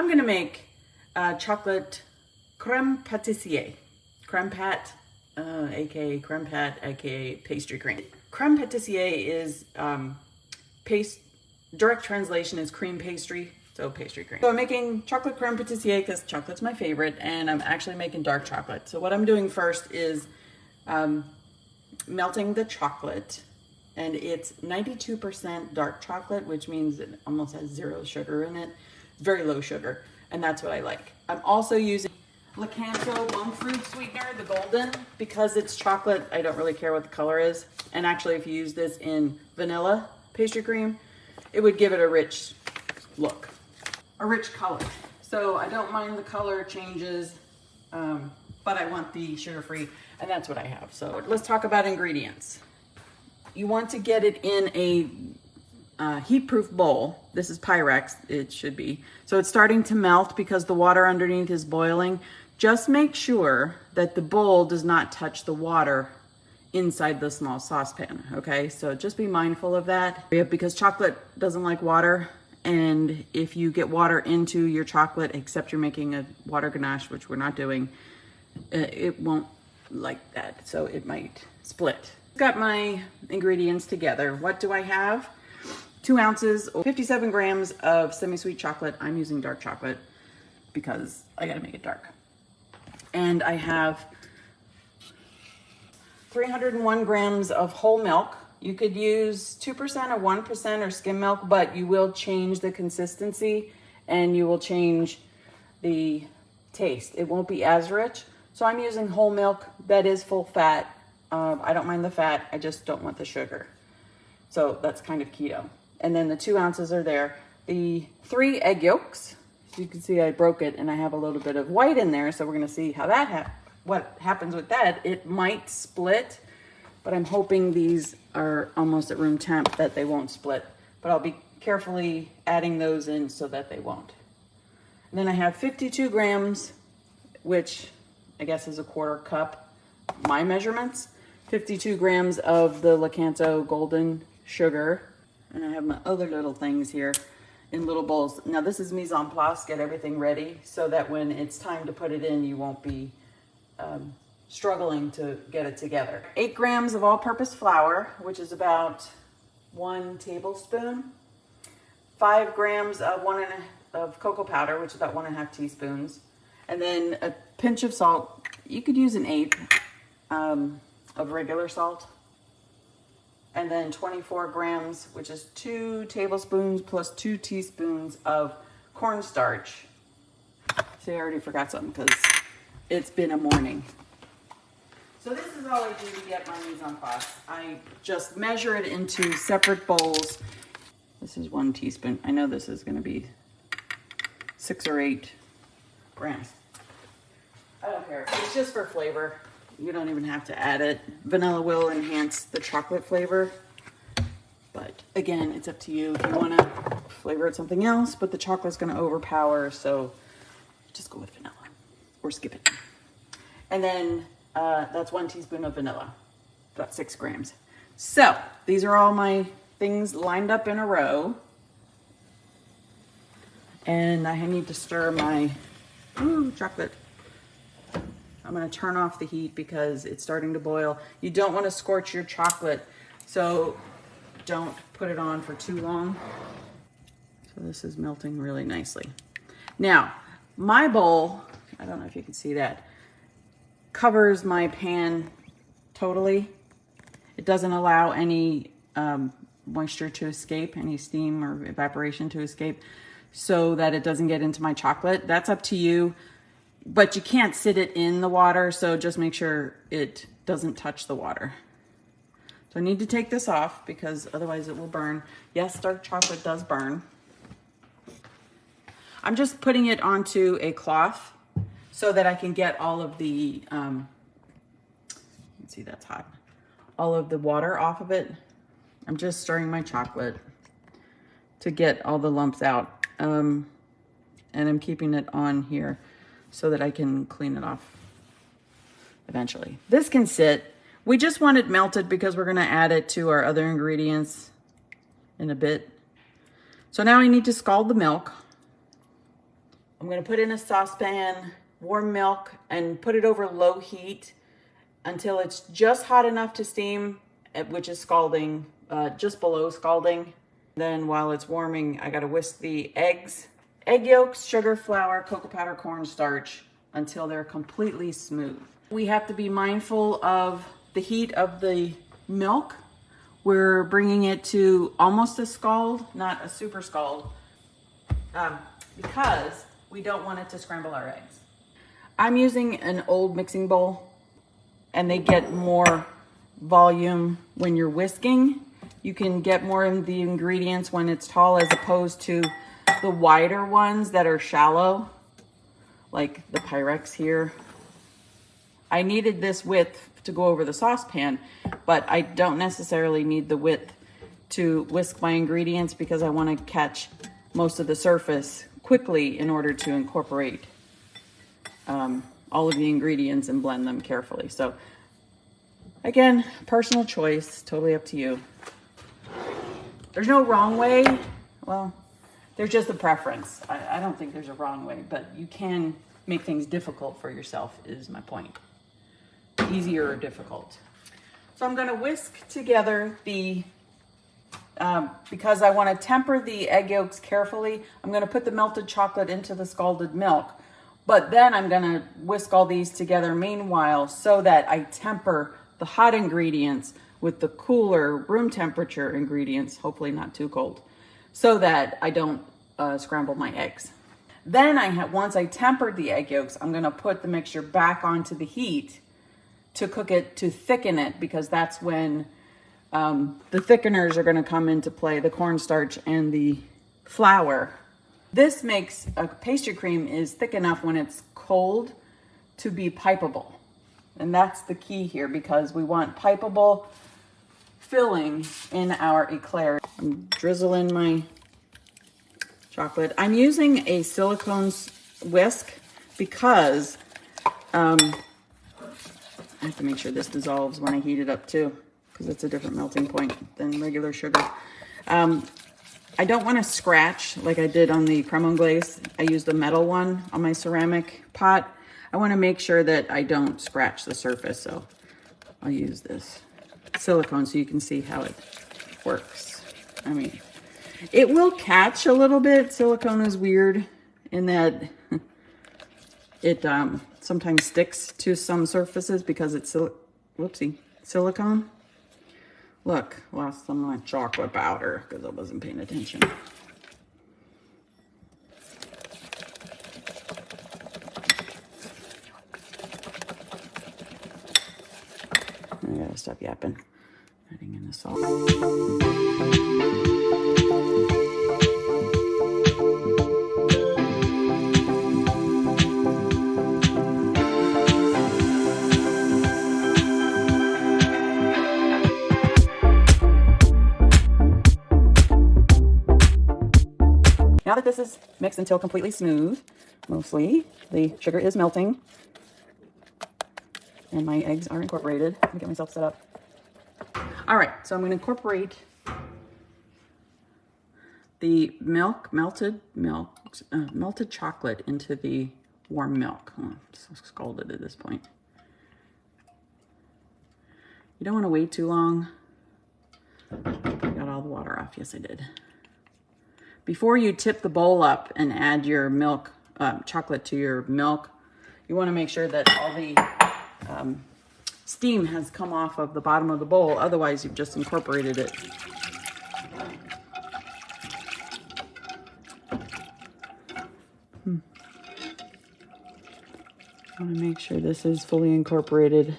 I'm gonna make chocolate crème pâtissière. Crème pat, aka crème pat, aka pastry cream. Crème pâtissière is direct translation is cream pastry, so pastry cream. So I'm making chocolate crème pâtissière because chocolate's my favorite, and I'm actually making dark chocolate. So what I'm doing first is melting the chocolate, and it's 92% dark chocolate, which means it almost has zero sugar in it, very low sugar, and that's what I like. I'm also using Golden Monkfruit Sweetener, the golden, because it's chocolate. I don't really care what the color is, and actually if you use this in vanilla pastry cream, it would give it a rich look, a rich color. So I don't mind the color changes, but I want the sugar-free, and that's what I have. So let's talk about ingredients. You want to get it in a heat-proof bowl. This is Pyrex, it should be. So it's starting to melt because the water underneath is boiling. Just make sure that the bowl does not touch the water inside the small saucepan, okay? So just be mindful of that, because chocolate doesn't like water, and if you get water into your chocolate, except you're making a water ganache, which we're not doing, it won't like that, so it might split. Got my ingredients together. What do I have? 2 ounces, 57 grams of semi-sweet chocolate. I'm using dark chocolate because I gotta make it dark. And I have 301 grams of whole milk. You could use 2% or 1% or skim milk, but you will change the consistency and you will change the taste. It won't be as rich. So I'm using whole milk that is full fat. I don't mind the fat, I just don't want the sugar. So that's kind of keto. And then the 2 ounces are there. The 3 egg yolks, so you can see I broke it and I have a little bit of white in there. So we're gonna see how that what happens with that. It might split, but I'm hoping these are almost at room temp that they won't split. But I'll be carefully adding those in so that they won't. And then I have 52 grams, which I guess is a 1/4 cup, my measurements. 52 grams of the Lakanto golden sugar. And I have my other little things here in little bowls. Now this is mise en place, get everything ready so that when it's time to put it in, you won't be struggling to get it together. 8 grams of all-purpose flour, which is about 1 tablespoon. 5 grams of cocoa powder, which is about 1½ teaspoons. And then a pinch of salt. You could use 1/8 of regular salt. And then 24 grams, which is 2 tablespoons plus 2 teaspoons of cornstarch. See, I already forgot something because it's been a morning. So this is all I do to get my mise en place. I just measure it into separate bowls. This is 1 teaspoon. I know this is gonna be 6 or 8 grams. I don't care, it's just for flavor. You don't even have to add it. Vanilla will enhance the chocolate flavor. But again, it's up to you if you wanna flavor it something else, but the chocolate's gonna overpower, so just go with vanilla or skip it. And then that's 1 teaspoon of vanilla, about 6 grams. So these are all my things lined up in a row. And I need to stir my chocolate. I'm gonna turn off the heat because it's starting to boil. You don't wanna scorch your chocolate, so don't put it on for too long. So this is melting really nicely. Now, my bowl, I don't know if you can see that, covers my pan totally. It doesn't allow any moisture to escape, any steam or evaporation to escape, so that it doesn't get into my chocolate. That's up to you. But you can't sit it in the water, so just make sure it doesn't touch the water. So I need to take this off because otherwise it will burn. Yes, dark chocolate does burn. I'm just putting it onto a cloth so that I can get all of the, let's see, that's hot, all of the water off of it. I'm just stirring my chocolate to get all the lumps out. And I'm keeping it on here so that I can clean it off eventually. This can sit. We just want it melted because we're gonna add it to our other ingredients in a bit. So now I need to scald the milk. I'm gonna put in a saucepan, warm milk, and put it over low heat until it's just hot enough to steam, which is scalding, just below scalding. Then while it's warming, I gotta whisk the eggs, egg yolks, sugar, flour, cocoa powder, cornstarch until they're completely smooth. We have to be mindful of the heat of the milk. We're bringing it to almost a scald, not a super scald, because we don't want it to scramble our eggs. I'm using an old mixing bowl, and they get more volume when you're whisking. You can get more of the ingredients when it's tall as opposed to the wider ones that are shallow, like the Pyrex here. I needed this width to go over the saucepan, but I don't necessarily need the width to whisk my ingredients because I want to catch most of the surface quickly in order to incorporate all of the ingredients and blend them carefully. So again, personal choice, totally up to you. There's no wrong way. Well, there's just a preference. I don't think there's a wrong way, but you can make things difficult for yourself is my point. Easier or difficult. So I'm gonna whisk together the, because I wanna temper the egg yolks carefully, I'm gonna put the melted chocolate into the scalded milk, but then I'm gonna whisk all these together meanwhile so that I temper the hot ingredients with the cooler room temperature ingredients, hopefully not too cold, so that I don't scramble my eggs. Then once I tempered the egg yolks, I'm gonna put the mixture back onto the heat to cook it, to thicken it, because that's when the thickeners are gonna come into play, the cornstarch and the flour. This makes a pastry cream is thick enough when it's cold to be pipable. And that's the key here, because we want pipable filling in our eclair. I'm drizzling my chocolate. I'm using a silicone whisk because I have to make sure this dissolves when I heat it up too, because it's a different melting point than regular sugar. I don't want to scratch like I did on the crème anglaise. I used a metal one on my ceramic pot. I want to make sure that I don't scratch the surface, so I'll use this silicone so you can see how it works. I mean, it will catch a little bit. Silicone is weird in that it sometimes sticks to some surfaces because it's silicone. Look, lost some of my chocolate powder because I wasn't paying attention. I gotta stop yapping. Adding in the salt. Now that this is mixed until completely smooth, mostly, the sugar is melting and my eggs are incorporated. Let me get myself set up. All right, so I'm going to incorporate the melted chocolate into the warm milk. Oh, it's so scalded at this point. You don't want to wait too long. I got all the water off. Yes, I did. Before you tip the bowl up and add your milk, chocolate to your milk, you want to make sure that all the steam has come off of the bottom of the bowl. Otherwise, you've just incorporated it. I want to make sure this is fully incorporated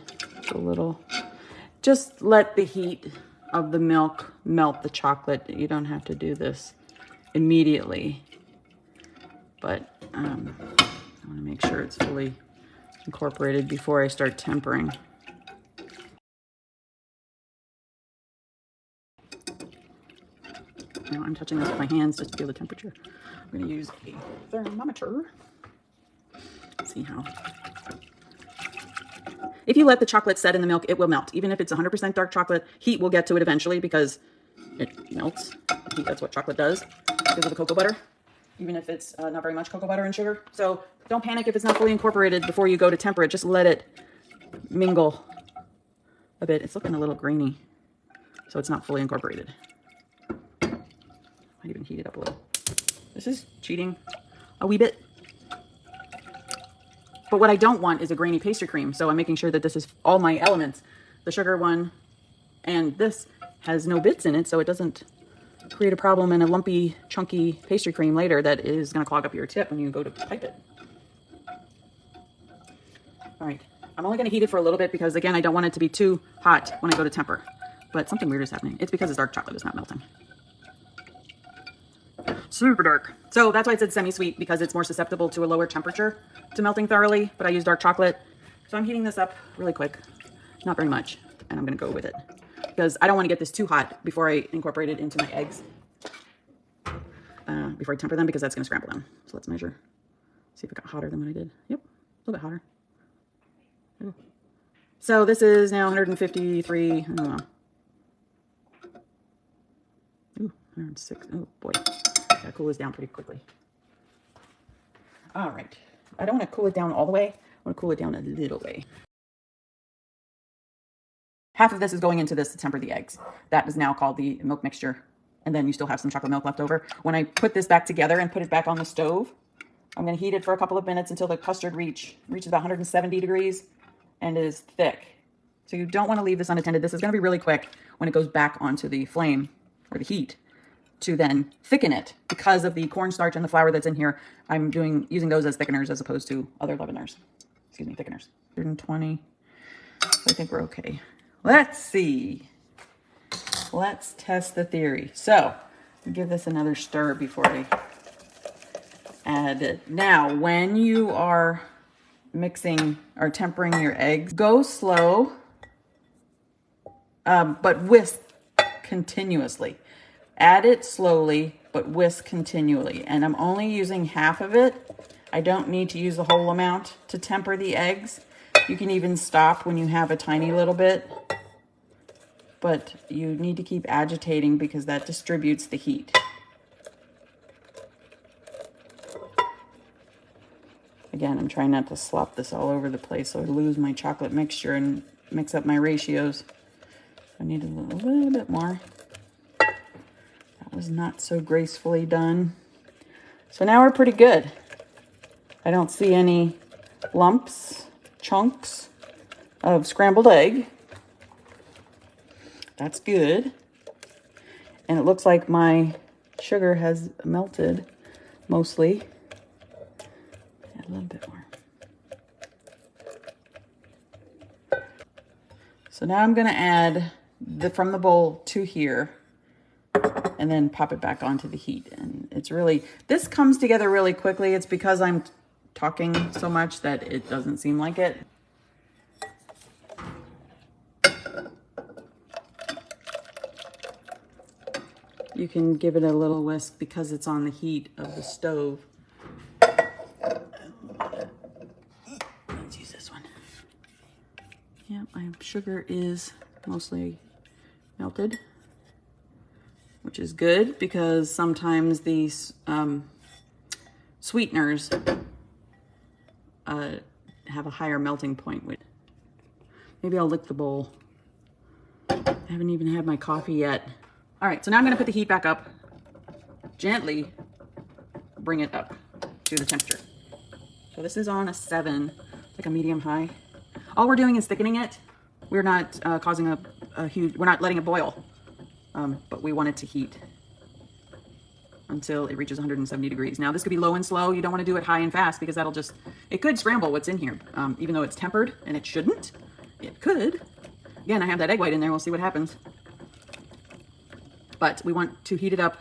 a little. Just let the heat of the milk melt the chocolate. You don't have to do this immediately, but I want to make sure it's fully incorporated before I start tempering. Now I'm touching this with my hands just to feel the temperature. I'm going to use a thermometer. See how. If you let the chocolate set in the milk, it will melt. Even if it's 100% dark chocolate, heat will get to it eventually because it melts. I think that's what chocolate does because of the cocoa butter. even if it's not very much cocoa butter and sugar. So don't panic if it's not fully incorporated before you go to temper it. Just let it mingle a bit. It's looking a little grainy, so it's not fully incorporated. Might even heat it up a little. This is cheating a wee bit. But what I don't want is a grainy pastry cream, so I'm making sure that this is all my elements. The sugar one and this has no bits in it, so it doesn't create a problem in a lumpy, chunky pastry cream later that is going to clog up your tip when you go to pipe it. All right, I'm only going to heat it for a little bit because, again, I don't want it to be too hot when I go to temper. But something weird is happening. It's because it's dark chocolate, it's not melting. Super dark. So that's why it said semi-sweet, because it's more susceptible to a lower temperature to melting thoroughly, but I use dark chocolate. So I'm heating this up really quick, not very much, and I'm going to go with it because I don't want to get this too hot before I incorporate it into my eggs, before I temper them, because that's going to scramble them. So let's measure, see if it got hotter than what I did. Yep, a little bit hotter. Ooh. So this is now 153, I don't know. Ooh, 106, oh boy. Gotta cool this down pretty quickly. All right, I don't want to cool it down all the way. I want to cool it down a little way. Half of this is going into this to temper the eggs. That is now called the milk mixture. And then you still have some chocolate milk left over. When I put this back together and put it back on the stove, I'm going to heat it for a couple of minutes until the custard reaches about 170 degrees and is thick. So you don't want to leave this unattended. This is going to be really quick when it goes back onto the flame or the heat to then thicken it. Because of the cornstarch and the flour that's in here, I'm using those as thickeners as opposed to other leaveners. Excuse me, thickeners. 120. So I think we're okay. Let's see. Let's test the theory. So give this another stir before I add it. Now, when you are mixing or tempering your eggs, go slow, but whisk continuously. Add it slowly, but whisk continually. And I'm only using half of it. I don't need to use the whole amount to temper the eggs. You can even stop when you have a tiny little bit, but you need to keep agitating because that distributes the heat. Again, I'm trying not to slop this all over the place so I lose my chocolate mixture and mix up my ratios. I need a little bit more. That was not so gracefully done. So now we're pretty good. I don't see any lumps, chunks of scrambled egg. That's good. And it looks like my sugar has melted mostly. Add a little bit more. So now I'm going to add from the bowl to here and then pop it back onto the heat. And it's really, this comes together really quickly. It's because I'm talking so much that it doesn't seem like it. You can give it a little whisk because it's on the heat of the stove. Let's use this one. Yeah, my sugar is mostly melted, which is good because sometimes these sweeteners have a higher melting point. Maybe I'll lick the bowl. I haven't even had my coffee yet. All right, so now I'm gonna put the heat back up, gently bring it up to the temperature. So this is on a 7, like a medium high. All we're doing is thickening it. We're not causing a huge, we're not letting it boil, but we want it to heat until it reaches 170 degrees. Now this could be low and slow. You don't wanna do it high and fast because that'll just, it could scramble what's in here. Even though it's tempered and it shouldn't, it could. Again, I have that egg white in there, we'll see what happens. But we want to heat it up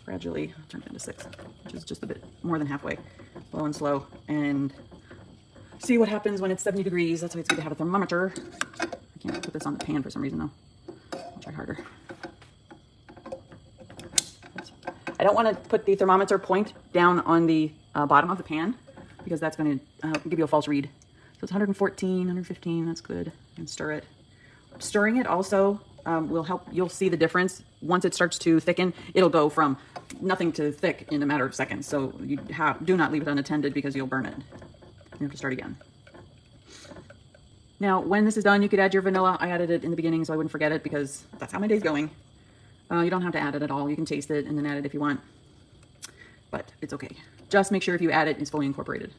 gradually. I'll turn it into 6, which is just a bit more than halfway. Low and slow, and see what happens when it's 70 degrees. That's why it's good to have a thermometer. I can't put this on the pan for some reason though. I'll try harder. I don't want to put the thermometer point down on the bottom of the pan because that's going to give you a false read. So it's 114, 115, that's good. And stir it. Stirring it also will help. You'll see the difference. Once it starts to thicken, it'll go from nothing to thick in a matter of seconds. So you do not leave it unattended because you'll burn it. You have to start again. Now, when this is done, you could add your vanilla. I added it in the beginning so I wouldn't forget it because that's how my day's going. You don't have to add it at all. You can taste it and then add it if you want, but it's okay. Just make sure if you add it, it's fully incorporated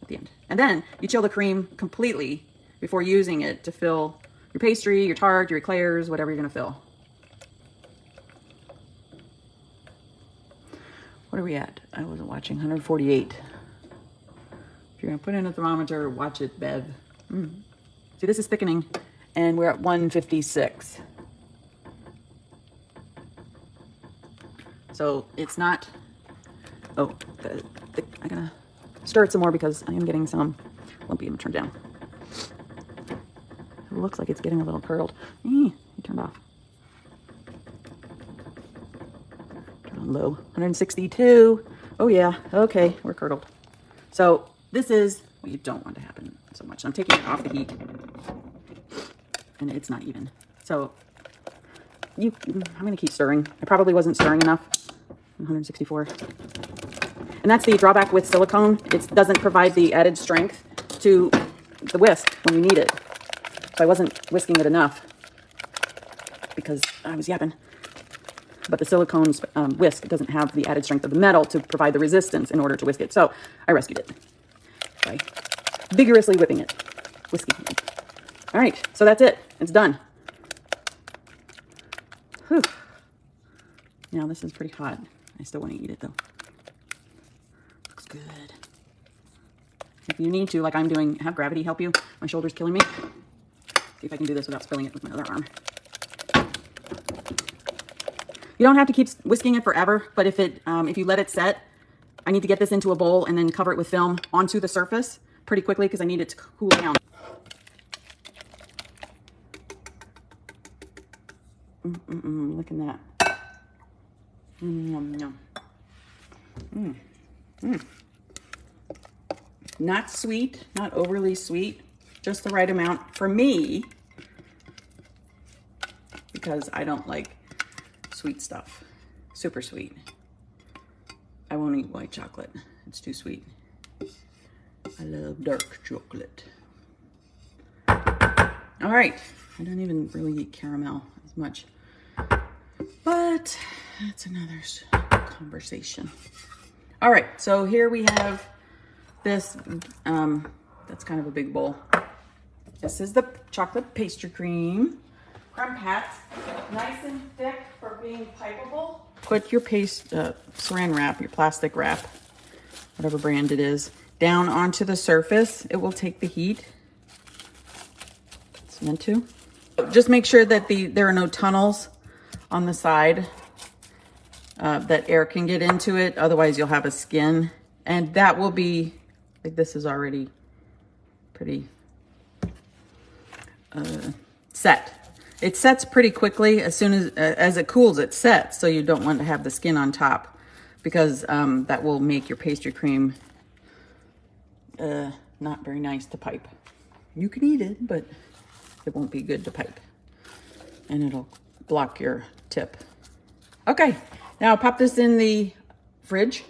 at the end. And then you chill the cream completely before using it to fill your pastry, your tart, your eclairs, whatever you're gonna fill. What are we at? I wasn't watching. 148. If you're gonna put in a thermometer, watch it, Bev. See, this is thickening, and we're at 156. So it's not. Oh, I'm gonna stir it some more because I am getting some lumpy. I'm gonna turn down. It looks like it's getting a little curdled. You turned off. Turn on low. 162. Oh yeah. Okay, we're curdled. So this is what you don't want to happen so much. I'm taking it off the heat, and it's not even. So I'm gonna keep stirring. I probably wasn't stirring enough. 164. And that's the drawback with silicone. It doesn't provide the added strength to the whisk when you need it. So I wasn't whisking it enough because I was yapping. But the silicone's whisk doesn't have the added strength of the metal to provide the resistance in order to whisk it. So I rescued it by vigorously whipping it, whisking it. All right, so that's it. It's done. Whew. Now this is pretty hot. I still want to eat it though. Looks good. If you need to, like I'm doing, have gravity help you. My shoulder's killing me. See if I can do this without spilling it with my other arm. You don't have to keep whisking it forever, but if you let it set, I need to get this into a bowl and then cover it with film onto the surface pretty quickly because I need it to cool down. Look at that. Not sweet, not overly sweet, just the right amount for me because I don't like sweet stuff, super sweet. I won't eat white chocolate, it's too sweet. I love dark chocolate. All right, I don't even really eat caramel as much, but that's another conversation. All right, so here we have this, that's kind of a big bowl. This is the chocolate pastry cream. Crème pat, nice and thick for being pipable. Put your saran wrap, your plastic wrap, whatever brand it is, down onto the surface. It will take the heat. It's meant to. Just make sure that there are no tunnels on the side that air can get into it. Otherwise you'll have a skin, and that will be, like this is already pretty set. It sets pretty quickly. As soon as it cools, it sets. So you don't want to have the skin on top because that will make your pastry cream not very nice to pipe. You can eat it, but it won't be good to pipe. And it'll block your tip. Okay, now pop this in the fridge.